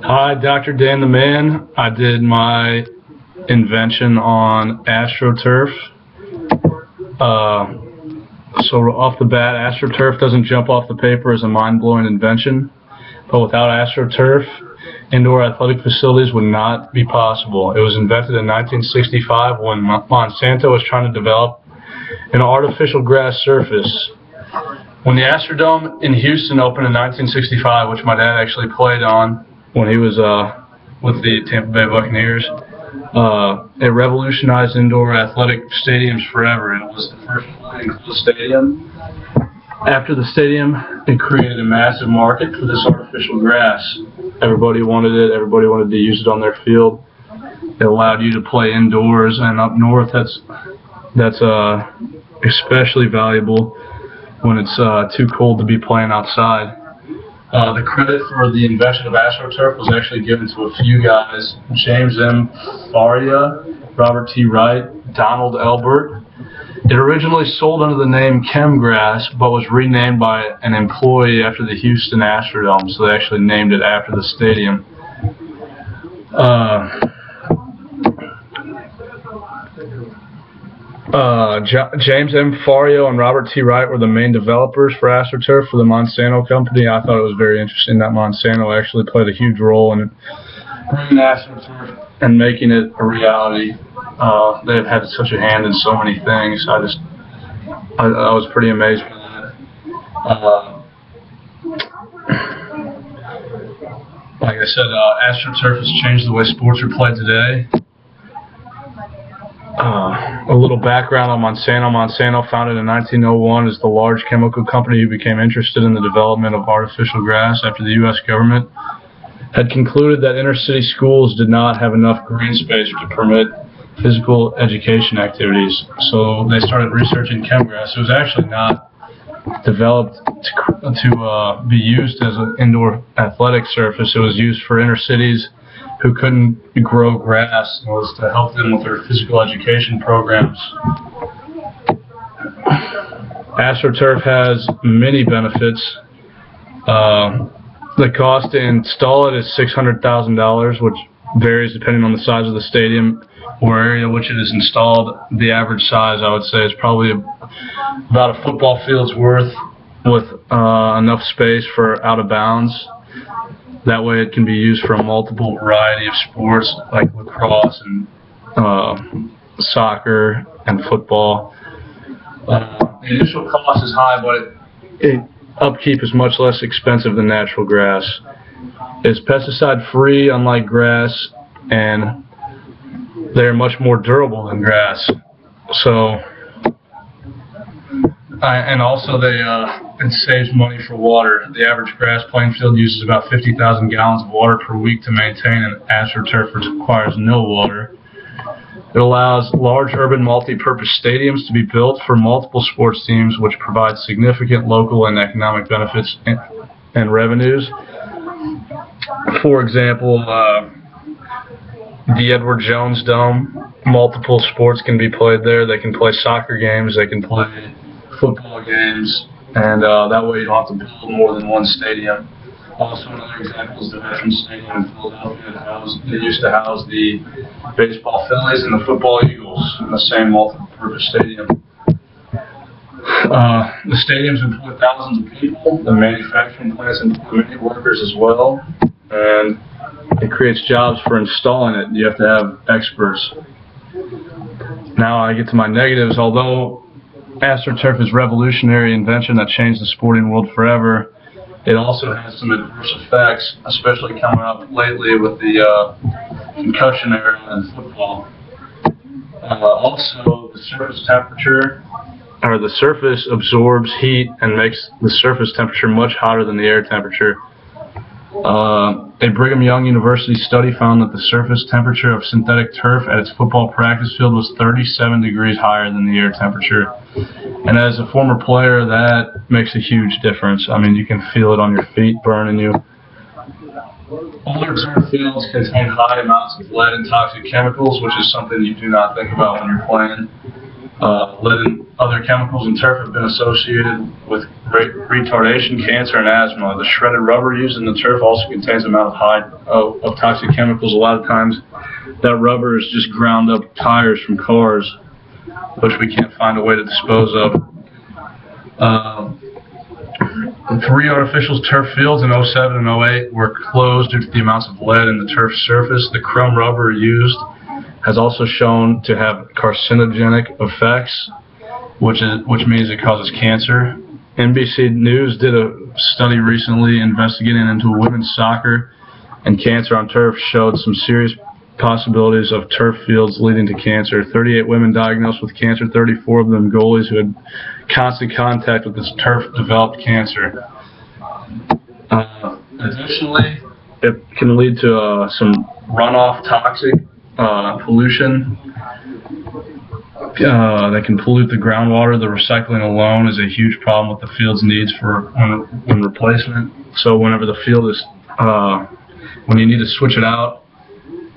Hi, Dr. Dan the Man. I did my invention on Astroturf. So off the bat, Astroturf doesn't jump off the paper as a mind-blowing invention, but without Astroturf, indoor athletic facilities would not be possible. It was invented in 1965 when Monsanto was trying to develop an artificial grass surface. When the Astrodome in Houston opened in 1965, which my dad actually played on when he was with the Tampa Bay Buccaneers, it revolutionized indoor athletic stadiums forever. It was the first fully enclosed stadium. After the stadium, it created a massive market for this artificial grass. Everybody wanted it. Everybody wanted to use it on their field. It allowed you to play indoors, and up north, that's especially valuable when it's too cold to be playing outside. The credit for the invention of AstroTurf was actually given to a few guys: James M. Faria, Robert T. Wright, Donald Elbert. It originally sold under the name Chemgrass, but was renamed by an employee after the Houston Astrodome, so they actually named it after the stadium. James M. Fario and Robert T. Wright were the main developers for Astoturf for the Monsanto company. I thought it was very interesting that Monsanto actually played a huge role in bringing Astoturf and making it a reality. They've had such a hand in so many things. I was pretty amazed by that. Like I said, Astroturf has changed the way sports are played today. A little background on Monsanto. Monsanto, founded in 1901, is the large chemical company who became interested in the development of artificial grass after the U.S. government had concluded that inner-city schools did not have enough green space to permit physical education activities. So they started researching chemgrass. It was actually not developed to be used as an indoor athletic surface. It was used for inner cities who couldn't grow grass. It was to help them with their physical education programs. AstroTurf has many benefits. The cost to install it is $600,000, which varies depending on the size of the stadium or area which it is installed. The average size, I would say, is probably about a football field's worth, with enough space for out of bounds. That way it can be used for a multiple variety of sports like lacrosse and soccer and football. The initial cost is high, but upkeep is much less expensive than natural grass. It's pesticide free, unlike grass, and they're much more durable than grass. So, and also it saves money for water. The average grass playing field uses about 50,000 gallons of water per week to maintain, and AstroTurf requires no water. It allows large urban multi-purpose stadiums to be built for multiple sports teams, which provide significant local and economic benefits and revenues. For example, the Edward Jones Dome, multiple sports can be played there. They can play soccer games, they can play football games, and that way you don't have to build more than one stadium. Also, another example is the Veterans Stadium in Philadelphia. They used to house the baseball Phillies and the football Eagles in the same multi-purpose stadium. The stadiums employ thousands of people. The manufacturing plants employ many workers as well, and it creates jobs for installing it. You have to have experts. Now I get to my negatives. Although AstroTurf is a revolutionary invention that changed the sporting world forever, it also has some adverse effects, especially coming up lately with the concussion era in football. Also, the surface temperature, or the surface absorbs heat and makes the surface temperature much hotter than the air temperature. A Brigham Young University study found that the surface temperature of synthetic turf at its football practice field was 37 degrees higher than the air temperature. And as a former player, that makes a huge difference. I mean, you can feel it on your feet burning you. Older turf fields contain high amounts of lead and toxic chemicals, which is something you do not think about when you're playing. Lead and other chemicals in turf have been associated with retardation, cancer, and asthma. The shredded rubber used in the turf also contains an amount of toxic chemicals. A lot of times that rubber is just ground up tires from cars, which we can't find a way to dispose of. 3 artificial turf fields in 07 and 08 were closed due to the amounts of lead in the turf surface. The chrome rubber used has also shown to have carcinogenic effects, which means it causes cancer. NBC News did a study recently investigating into women's soccer and cancer on turf, showed some serious possibilities of turf fields leading to cancer. 38 women diagnosed with cancer, 34 of them goalies who had constant contact with this turf developed cancer. Additionally, it can lead to some runoff toxic pollution that can pollute the groundwater. The recycling alone is a huge problem with the field's needs for when replacement. So whenever the field is, when you need to switch it out,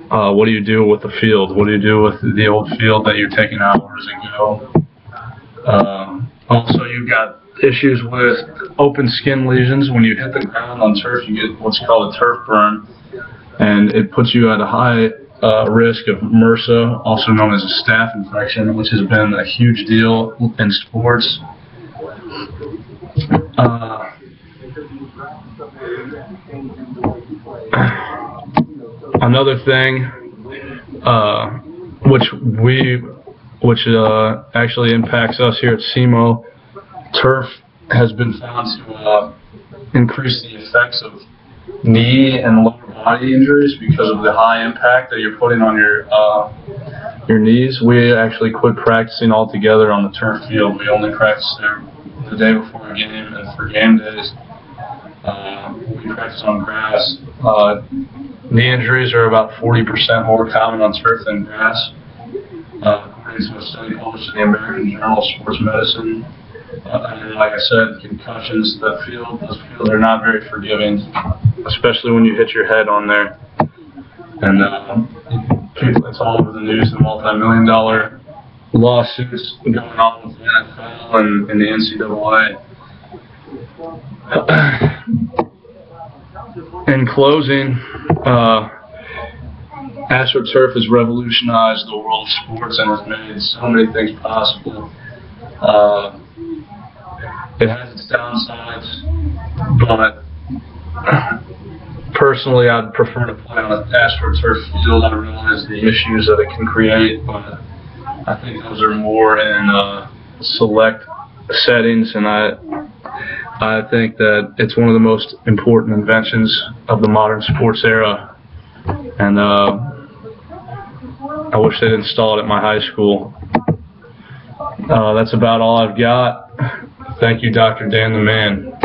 what do you do with the field? What do you do with the old field that you're taking out? Where does it go? Also, you've got issues with open skin lesions. When you hit the ground on turf, you get what's called a turf burn, and it puts you at a high risk of MRSA, also known as a staph infection, which has been a huge deal in sports. Another thing, which actually impacts us here at SEMO, turf has been found to increase the effects of knee and lower body injuries because of the high impact that you're putting on your knees. We actually quit practicing altogether on the turf field. We only practice there the day before a game and for game days. We practice on grass. Knee injuries are about 40% more common on turf than grass, according to a study published in the American Journal of Sports Medicine. And like I said, concussions, those fields are not very forgiving, especially when you hit your head on there. And it's all over the news, the multi-million-dollar lawsuits going on with the NFL and the NCAA. In closing, Astroturf has revolutionized the world of sports and has made so many things possible. It has its downsides, but personally I'd prefer to play on an AstroTurf field. I realize the issues that it can create, but I think those are more in select settings, and I think that it's one of the most important inventions of the modern sports era, and I wish they'd install it at my high school. That's about all I've got. Thank you, Dr. Dan the Man.